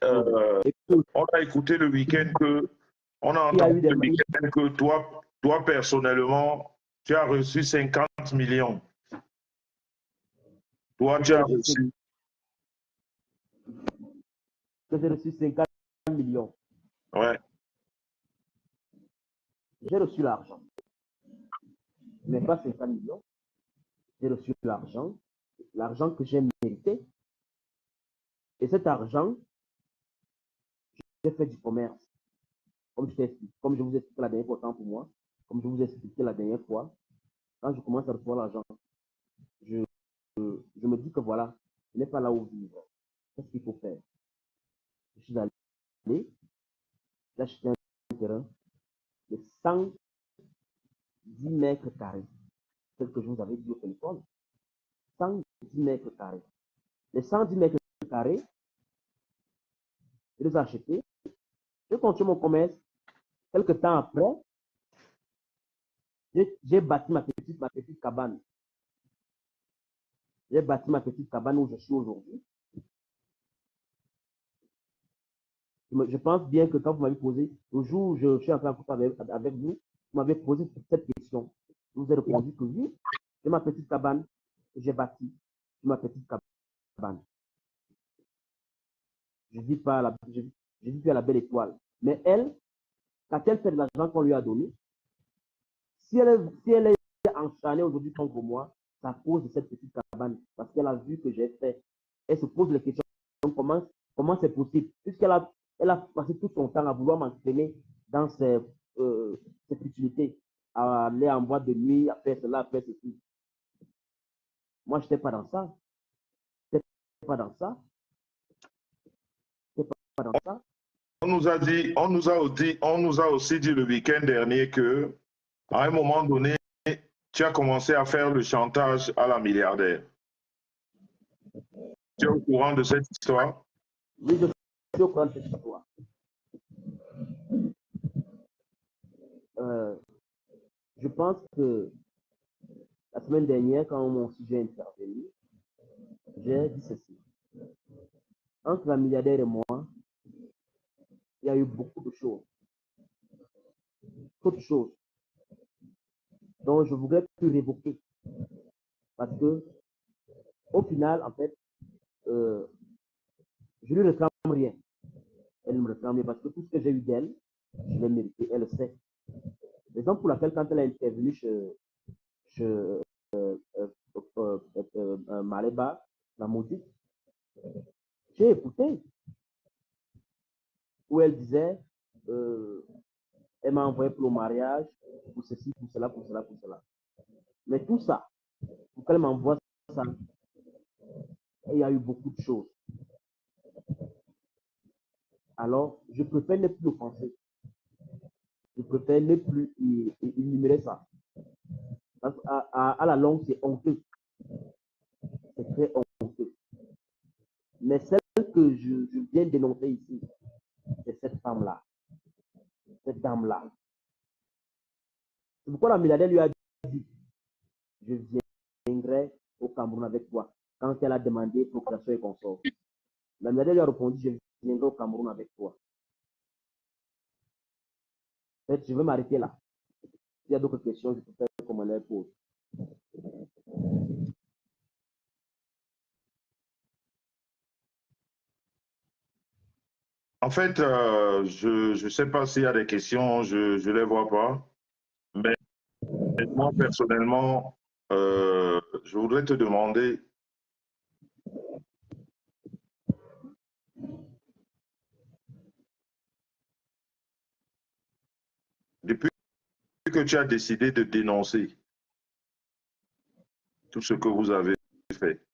Euh, Et que, on a écouté le week-end que, on a il y a entendu eu des le week-end que toi personnellement, tu as reçu 50 millions. Toi, tu as reçu. que j'ai reçu 50 millions. Ouais. J'ai reçu l'argent, mais pas 50 millions. J'ai reçu l'argent que j'ai mérité. Et cet argent, j'ai fait du commerce. Comme je vous ai expliqué la dernière fois, autant pour moi, comme je vous ai expliqué la dernière fois, quand je commence à recevoir l'argent, je, je me dis que voilà, je n'ai pas là où vivre. Qu'est-ce qu'il faut faire? Je suis allé, j'ai acheté un terrain de 110 mètres carrés. Tel que je vous avais dit au téléphone. 110 mètres carrés. Les 110 mètres carrés, je les ai achetés. Je continue mon commerce. Quelques temps après, j'ai bâti ma petite cabane. J'ai bâti ma petite cabane où je suis aujourd'hui. Je pense bien que quand vous m'avez posé, le jour où je suis en train de parler avec vous, vous m'avez posé cette question. Je vous ai répondu que oui, j'ai ma petite cabane que j'ai bâtie. Ma petite cabane. Je ne vis pas à la belle étoile. Mais elle, quand elle fait de l'argent qu'on lui a donné, si elle est enchaînée aujourd'hui contre moi, c'est à cause de cette petite cabane. Parce qu'elle a vu que j'ai fait. Elle se pose les questions. Donc, comment c'est possible? Puisqu'elle a passé tout son temps à vouloir m'entraîner dans ses futilités, à aller en boîte de nuit, à faire cela, à faire ceci. Moi, je n'étais pas dans ça. Je n'étais pas dans ça. Je n'étais pas dans ça. On nous a aussi dit le week-end dernier que, à un moment donné, tu as commencé à faire le chantage à la milliardaire. Tu es au courant de cette histoire? Oui, je suis au courant de cette histoire. Je pense que la semaine dernière, quand mon sujet est intervenu, j'ai dit ceci. Entre la milliardaire et moi, il y a eu beaucoup de choses. Trop de choses dont je voudrais plus révoquer. Parce que, au final, en fait, je ne lui réclame rien. Elle ne me réclame rien parce que tout ce que j'ai eu d'elle, je l'ai mérité, elle le sait. Raison pour laquelle, quand elle est intervenue chez Maleba, la maudite, j'ai écouté où elle disait, elle m'a envoyé pour le mariage, pour ceci, pour cela, pour cela, pour cela. Mais tout ça, pour qu'elle m'envoie ça, il y a eu beaucoup de choses. Alors, je préfère ne plus le penser. Je préfère ne plus énumérer ça. Parce qu'à la longue, c'est honteux. C'est très honteux. Mais celle que je viens dénoncer ici, c'est cette femme-là. Cette dame-là. C'est pourquoi la milliardaire lui a dit, je viendrai au Cameroun avec toi. Quand elle a demandé procréation et consort. La milliardaire lui a répondu, je viendrai au Cameroun avec toi. En fait, je vais m'arrêter là. S'il y a d'autres questions, je peux faire comme on les pose. En fait, je ne sais pas s'il y a des questions, je ne les vois pas. Mais moi, personnellement, je voudrais te demander, depuis que tu as décidé de dénoncer tout ce que vous avez fait,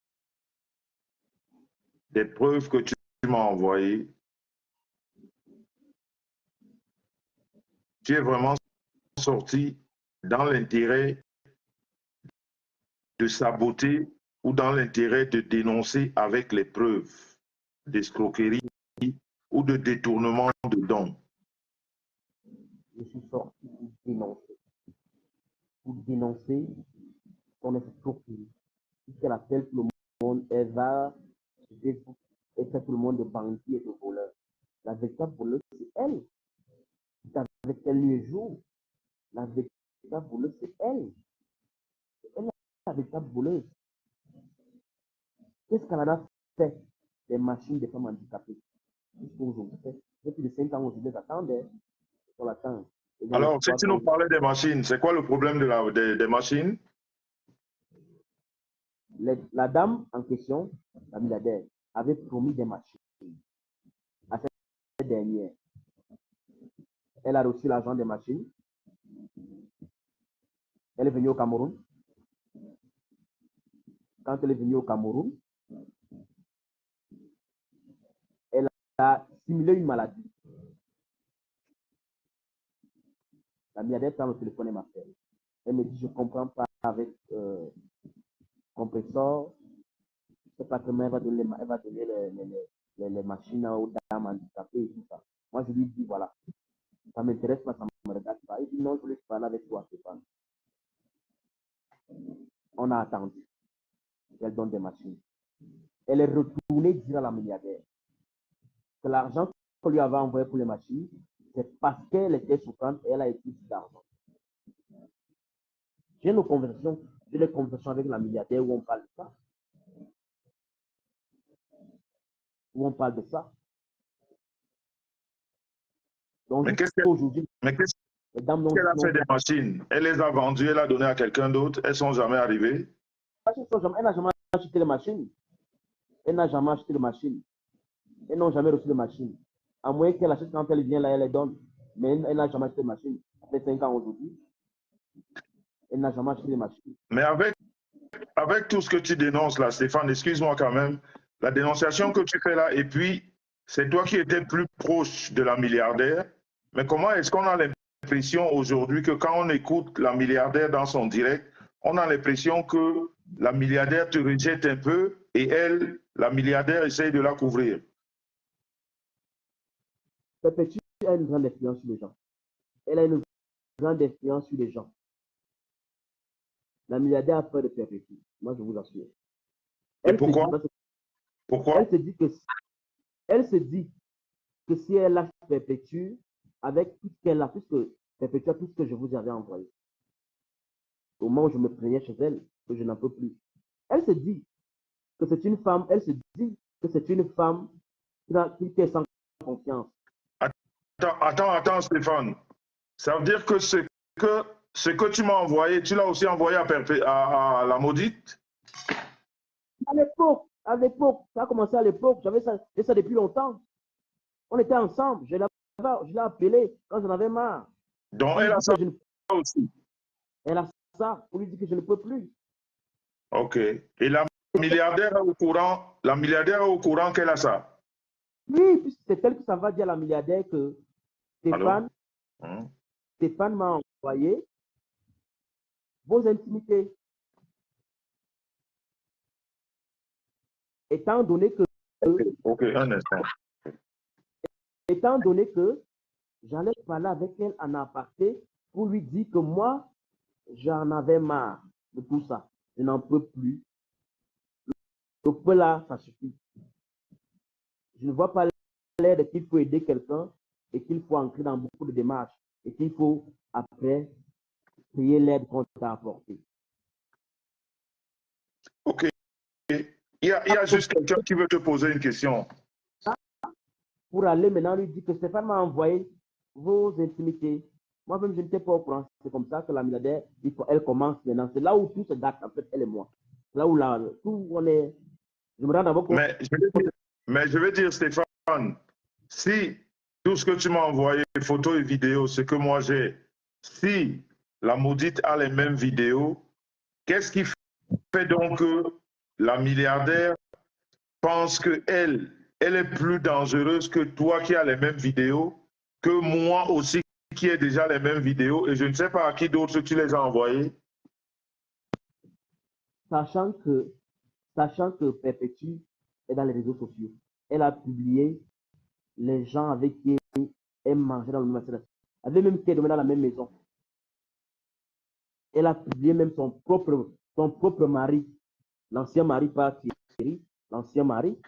des preuves que tu m'as envoyées, tu es vraiment sorti dans l'intérêt de saboter ou dans l'intérêt de dénoncer avec les preuves d'escroquerie ou de détournement de dons. Je suis sorti pour dénoncer son escroquerie. Puisqu'elle appelle tout le monde, elle va sur Facebook, Elle fait tout le monde de bandits et de voleurs. La véritable voleuse, c'est elle. C'est avec elle nuit et jour. La véritable voleuse, c'est elle. Elle est la véritable voleuse. Qu'est-ce qu'elle a fait des machines des femmes handicapées jusqu'à aujourd'hui? Depuis de 5 ans aujourd'hui, j'attends sur la tente. Alors, si tu nous parlais des machines, c'est quoi le problème des machines? La dame en question, la milliardaire, avait promis des machines à cette dernière. Elle a reçu l'argent des machines. Elle est venue au Cameroun. Quand elle est venue au Cameroun, elle a simulé une maladie. La milliardaire prend le téléphone et m'appelle. Elle me dit, je ne comprends pas avec compresseur. Je ne sais pas comment elle va donner les machines aux dames handicapées et tout ça. Moi, je lui dis, voilà, ça ne m'intéresse pas, ça ne me regarde pas. Il dit, non, je voulais parler avec toi, Stéphane. On a attendu qu'elle donne des machines. Elle est retournée dire à la milliardaire que l'argent qu'on lui avait envoyé pour les machines, c'est parce qu'elle était souffrante et elle a été d'argent. J'ai des conversations avec la milliardaire où on parle de ça. Où on parle de ça. Donc, Mais qu'est-ce aujourd'hui, qu'elle a fait des machines? Elle les a vendues, elle a donné à quelqu'un d'autre. Elles ne sont jamais arrivées. Elle n'a jamais acheté les machines. Elle n'a jamais acheté les machines. Elles n'ont jamais reçu de machines. À moins qu'elle achète quand elle vient là, elle les donne. Mais elle n'a jamais acheté de machines. Ça fait 5 ans aujourd'hui. Elle n'a jamais acheté de machines. Mais avec tout ce que tu dénonces là, Stéphane, excuse-moi quand même, la dénonciation que tu fais là, et puis c'est toi qui étais plus proche de la milliardaire, mais comment est-ce qu'on a l'impression aujourd'hui que quand on écoute la milliardaire dans son direct, on a l'impression que la milliardaire te rejette un peu et elle, la milliardaire, essaye de la couvrir? Perpétue a une grande influence sur les gens. Elle a une grande influence sur les gens. La milliardaire a peur de Perpétue. Moi, je vous assure. Et pourquoi? Pourquoi? Elle se dit que si elle lâche Perpétue, avec tout ce qu'elle a, puisque Perpétue a tout ce que je vous avais envoyé, au moment où je me plaignais chez elle, que je n'en peux plus. Elle se dit que c'est une femme, qui est sans confiance. Attends, Stéphane. Ça veut dire que ce que tu m'as envoyé, tu l'as aussi envoyé à la maudite? À l'époque, ça a commencé à l'époque, j'avais ça depuis longtemps. On était ensemble, je l'ai appelé quand j'en avais marre. Donc elle a ça aussi. Elle a ça pour lui dire que je ne peux plus. Ok. Et la milliardaire est au courant qu'elle a ça? Oui, puisque c'est elle que ça va dire à la milliardaire que Stéphane m'a envoyé vos intimités. Étant donné que un instant. Étant donné que j'allais parler avec elle en aparté pour lui dire que moi, j'en avais marre de tout ça. Je n'en peux plus. Donc là, ça suffit. Je ne vois pas l'air qu'il faut aider quelqu'un et qu'il faut entrer dans beaucoup de démarches et qu'il faut après payer l'aide qu'on t'a apportée. Ok. Il y a juste quelqu'un qui veut te poser une question. Pour aller maintenant lui dire que Stéphane m'a envoyé vos intimités. Moi-même, je n'étais pas au courant. C'est comme ça que la milliardaire, elle commence maintenant. C'est là où tout se gâte, en fait, elle et moi. Là où tout on est. Je me rends d'abord compte. Mais je veux dire, Stéphane, si tout ce que tu m'as envoyé, photos et vidéos, ce que moi j'ai, si la maudite a les mêmes vidéos, qu'est-ce qui fait donc que la milliardaire pense qu'elle est plus dangereuse que toi qui as les mêmes vidéos, que moi aussi qui ai déjà les mêmes vidéos, et je ne sais pas à qui d'autre tu les as envoyées? Sachant que Perpétue est dans les réseaux sociaux. Elle a publié les gens avec qui elle mangeait dans le même restaurant. Elle avait même qui dormait dans la même maison. Elle a publié même son propre mari, l'ancien mari, pas Thierry, l'ancien mari,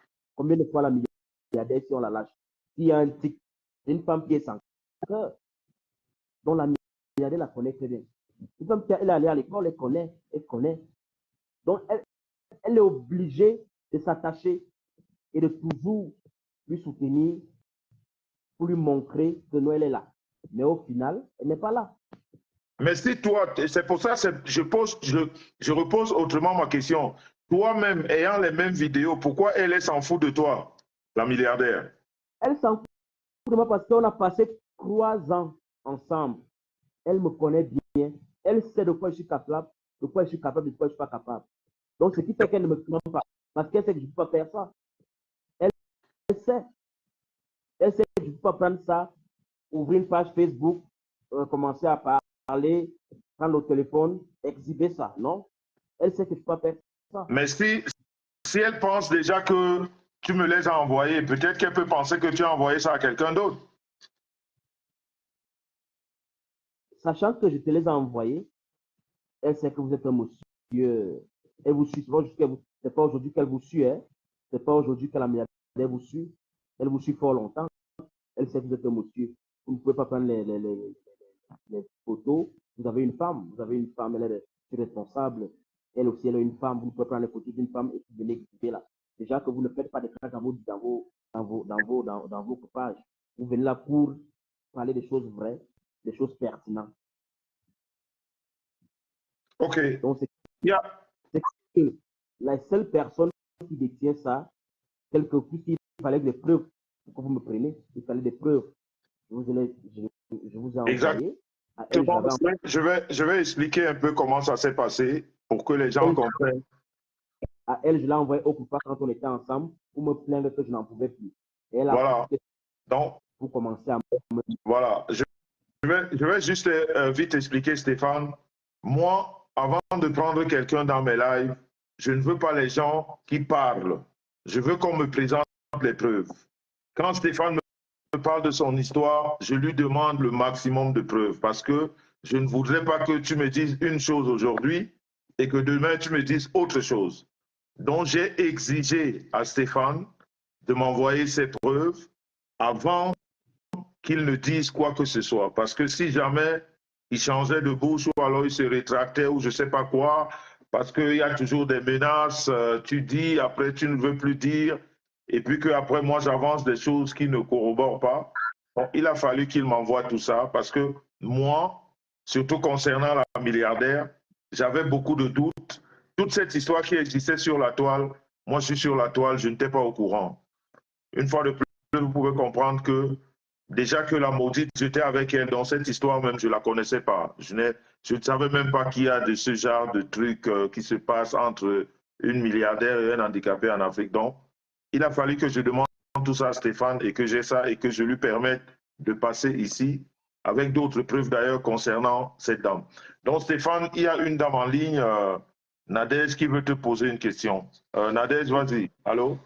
combien de fois la milliardaire, si on la lâche, s'il y a un tic, c'est une femme qui est sans cœur, dont la milliardaire la connaît très bien. Une femme qui est allée à l'école, elle connaît. Donc, elle est obligée de s'attacher et de toujours lui soutenir pour lui montrer que Noël est là. Mais au final, elle n'est pas là. Mais si toi, c'est pour ça que je repose autrement ma question. Toi-même, ayant les mêmes vidéos, pourquoi elle s'en fout de toi, la milliardaire? Elle s'en fout de moi parce qu'on a passé 3 ans ensemble. Elle me connaît bien. Elle sait de quoi je suis capable, de quoi je suis capable, de quoi je ne suis pas capable. Donc, ce qui fait qu'elle ne me demande pas. Parce qu'elle sait que je ne peux pas faire ça. Elle sait. Elle sait que je ne peux pas prendre ça, ouvrir une page Facebook, commencer à parler, prendre le téléphone, exhiber ça. Non. Elle sait que je ne peux pas faire ça. Mais si elle pense déjà que tu me les as envoyés, peut-être qu'elle peut penser que tu as envoyé ça à quelqu'un d'autre. Sachant que je te les ai envoyés, elle sait que vous êtes un monsieur. Elle vous suit. C'est pas aujourd'hui qu'elle vous suit. Hein? C'est pas aujourd'hui que la milliardaire vous suit. Elle vous suit fort longtemps. Elle sait que vous êtes un monsieur. Vous ne pouvez pas prendre les photos. Vous avez une femme. Elle est responsable. Elle aussi, elle a une femme. Vous ne pouvez prendre les photos d'une femme et venir exhiber là. Déjà que vous ne faites pas d'écran dans vos pages. Vous venez là pour parler des choses vraies, des choses pertinentes. Ok. Donc, Yeah. c'est la seule personne qui détient ça, quelque chose, il fallait des preuves pour que vous me preniez. Il fallait des preuves. Je vous ai envoyé. À elle, je vais expliquer un peu comment ça s'est passé pour que les gens comprennent. À elle, je l'ai envoyé au coupable quand on était ensemble pour me plaindre que je n'en pouvais plus. Et elle a voilà. Donc, pour commencer à me... Voilà. Je vais juste vite expliquer, Stéphane. Moi, avant de prendre quelqu'un dans mes lives, je ne veux pas les gens qui parlent. Je veux qu'on me présente les preuves. Quand Stéphane me parle de son histoire, je lui demande le maximum de preuves parce que je ne voudrais pas que tu me dises une chose aujourd'hui et que demain tu me dises autre chose. Donc, j'ai exigé à Stéphane de m'envoyer ces preuves avant qu'il ne dise quoi que ce soit. Parce que si jamais il changeait de bouche ou alors il se rétractait ou je ne sais pas quoi, parce qu'il y a toujours des menaces, tu dis, après tu ne veux plus dire, et puis qu'après moi j'avance des choses qui ne corroborent pas. Bon, il a fallu qu'il m'envoie tout ça parce que moi, surtout concernant la milliardaire, j'avais beaucoup de doutes. Toute cette histoire qui existait sur la toile, moi je suis sur la toile, je n'étais pas au courant. Une fois de plus, vous pouvez comprendre que déjà que la maudite, j'étais avec elle dans cette histoire même, je ne la connaissais pas. Je ne savais même pas qu'il y a de ce genre de trucs qui se passent entre une milliardaire et un handicapé en Afrique. Donc, il a fallu que je demande tout ça à Stéphane et que j'ai ça et que je lui permette de passer ici avec d'autres preuves d'ailleurs concernant cette dame. Donc, Stéphane, il y a une dame en ligne, Nadège, qui veut te poser une question. Nadège, vas-y. Allô?